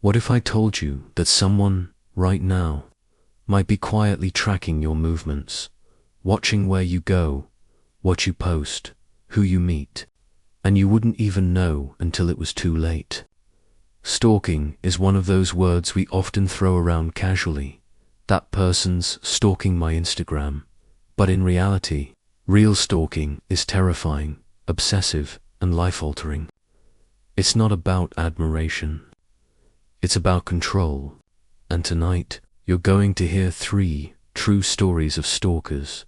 What if I told you that someone, right now, might be quietly tracking your movements, watching where you go, what you post, who you meet, and you wouldn't even know until it was too late? Stalking is one of those words we often throw around casually. That person's stalking my Instagram. But in reality, real stalking is terrifying, obsessive, and life-altering. It's not about admiration. It's about control. And tonight, you're going to hear 3 true stories of stalkers,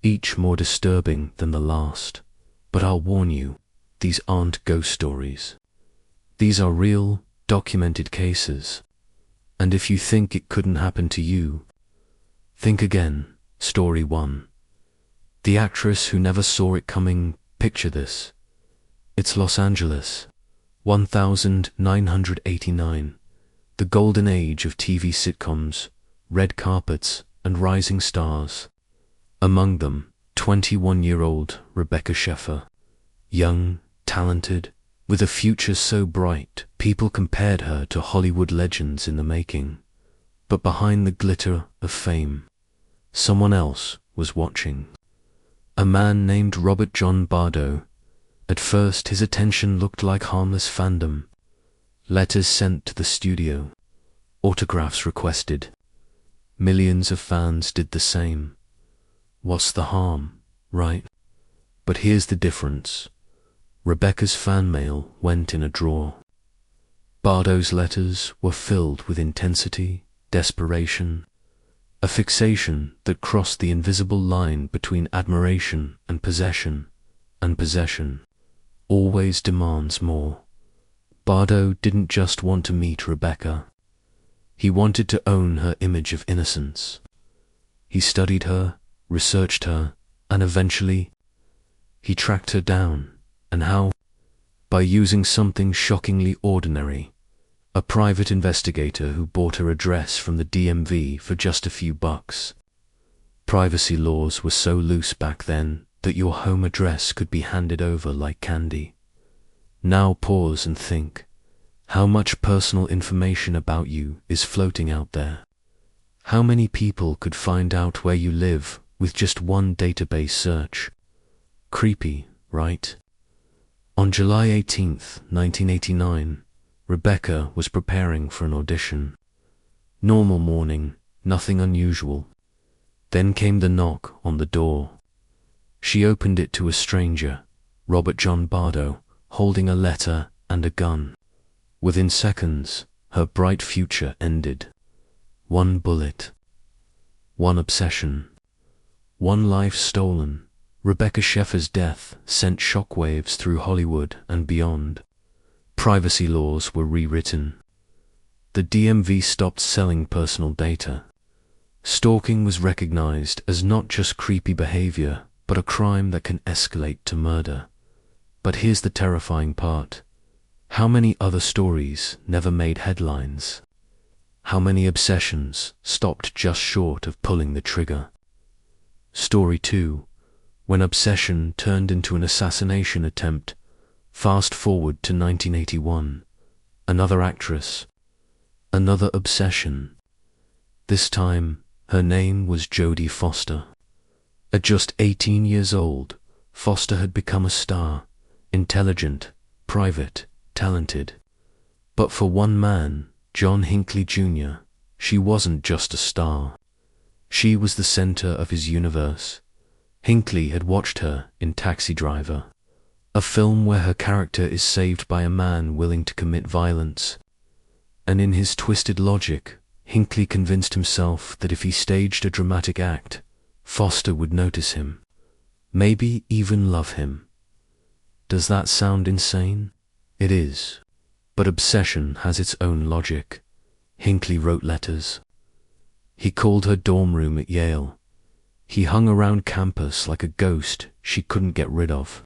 each more disturbing than the last. But I'll warn you, these aren't ghost stories. These are real, documented cases. And if you think it couldn't happen to you, think again. Story 1. The actress who never saw it coming. Picture this. It's Los Angeles, 1989. The golden age of TV sitcoms, red carpets, and rising stars. Among them, 21-year-old Rebecca Schaeffer. Young, talented, with a future so bright, people compared her to Hollywood legends in the making. But behind the glitter of fame, someone else was watching. A man named Robert John Bardo. At first his attention looked like harmless fandom. Letters sent to the studio. Autographs requested. Millions of fans did the same. What's the harm, right? But here's the difference. Rebecca's fan mail went in a drawer. Bardo's letters were filled with intensity, desperation, a fixation that crossed the invisible line between admiration and possession always demands more. Bardo didn't just want to meet Rebecca. He wanted to own her image of innocence. He studied her, researched her, and eventually, he tracked her down. And how? By using something shockingly ordinary. A private investigator who bought her address from the DMV for just a few bucks. Privacy laws were so loose back then that your home address could be handed over like candy. Now pause and think. How much personal information about you is floating out there? How many people could find out where you live with just one database search? Creepy, right? On July 18th, 1989, Rebecca was preparing for an audition. Normal morning, nothing unusual. Then came the knock on the door. She opened it to a stranger, Robert John Bardo, holding a letter and a gun. Within seconds, her bright future ended. One bullet. One obsession. One life stolen. Rebecca Schaeffer's death sent shockwaves through Hollywood and beyond. Privacy laws were rewritten. The DMV stopped selling personal data. Stalking was recognized as not just creepy behavior, but a crime that can escalate to murder. But here's the terrifying part. How many other stories never made headlines? How many obsessions stopped just short of pulling the trigger? Story 2. When obsession turned into an assassination attempt. Fast forward to 1981. Another actress. Another obsession. This time, her name was Jodie Foster. At just 18 years old, Foster had become a star. Intelligent, private, talented. But for one man, John Hinckley Jr., she wasn't just a star. She was the center of his universe. Hinckley had watched her in Taxi Driver, a film where her character is saved by a man willing to commit violence. And in his twisted logic, Hinckley convinced himself that if he staged a dramatic act, Foster would notice him, maybe even love him. Does that sound insane? It is. But obsession has its own logic. Hinckley wrote letters. He called her dorm room at Yale. He hung around campus like a ghost she couldn't get rid of.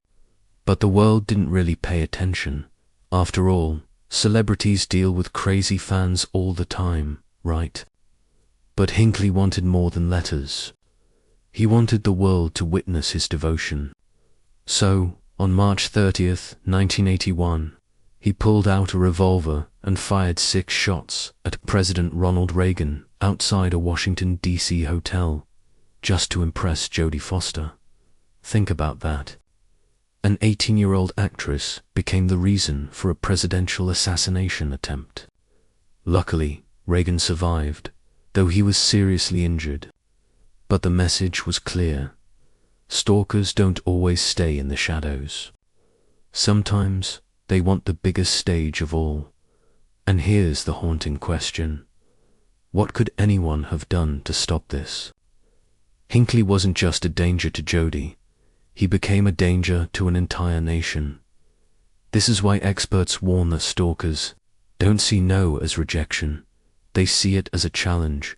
But the world didn't really pay attention. After all, celebrities deal with crazy fans all the time, right? But Hinckley wanted more than letters. He wanted the world to witness his devotion. So, on March 30th, 1981, he pulled out a revolver and fired 6 shots at President Ronald Reagan outside a Washington, D.C. hotel just to impress Jodie Foster. Think about that. An 18-year-old actress became the reason for a presidential assassination attempt. Luckily, Reagan survived, though he was seriously injured. But the message was clear. Stalkers don't always stay in the shadows. Sometimes they want the biggest stage of all. And here's the haunting question. What could anyone have done to stop this? Hinckley wasn't just a danger to Jodie. He became a danger to an entire nation. This is why experts warn that stalkers don't see no as rejection. They see it as a challenge.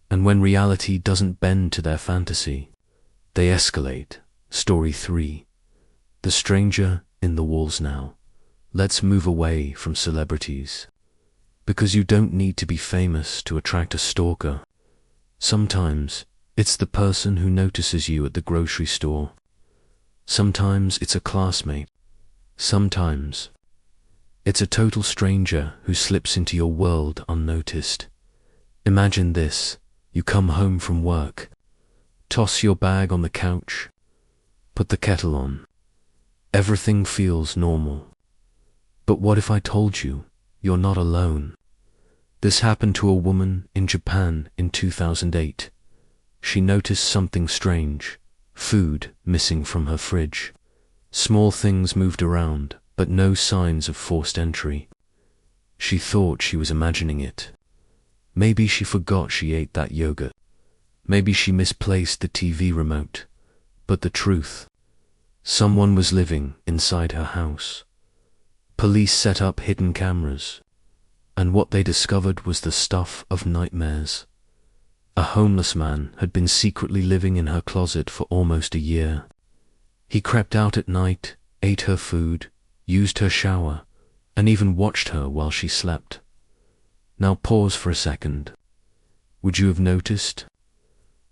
And when reality doesn't bend to their fantasy, they escalate. Story 3. The stranger in the walls now. Let's move away from celebrities. Because you don't need to be famous to attract a stalker. Sometimes it's the person who notices you at the grocery store. Sometimes it's a classmate. Sometimes it's a total stranger who slips into your world unnoticed. Imagine this. You come home from work, toss your bag on the couch, put the kettle on. Everything feels normal. But what if I told you you're not alone? This happened to a woman in Japan in 2008. She noticed something strange. Food missing from her fridge. Small things moved around, but no signs of forced entry. She thought she was imagining it. Maybe she forgot she ate that yogurt. Maybe she misplaced the TV remote. But the truth, someone was living inside her house. Police set up hidden cameras, and what they discovered was the stuff of nightmares. A homeless man had been secretly living in her closet for almost a year. He crept out at night, ate her food, used her shower, and even watched her while she slept. Now pause for a second. Would you have noticed?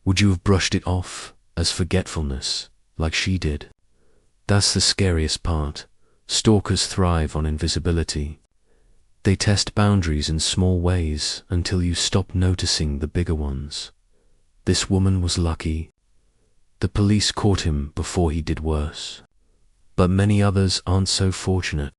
Would you have brushed it off as forgetfulness, like she did? That's the scariest part. Stalkers thrive on invisibility. They test boundaries in small ways until you stop noticing the bigger ones. This woman was lucky. The police caught him before he did worse. But many others aren't so fortunate.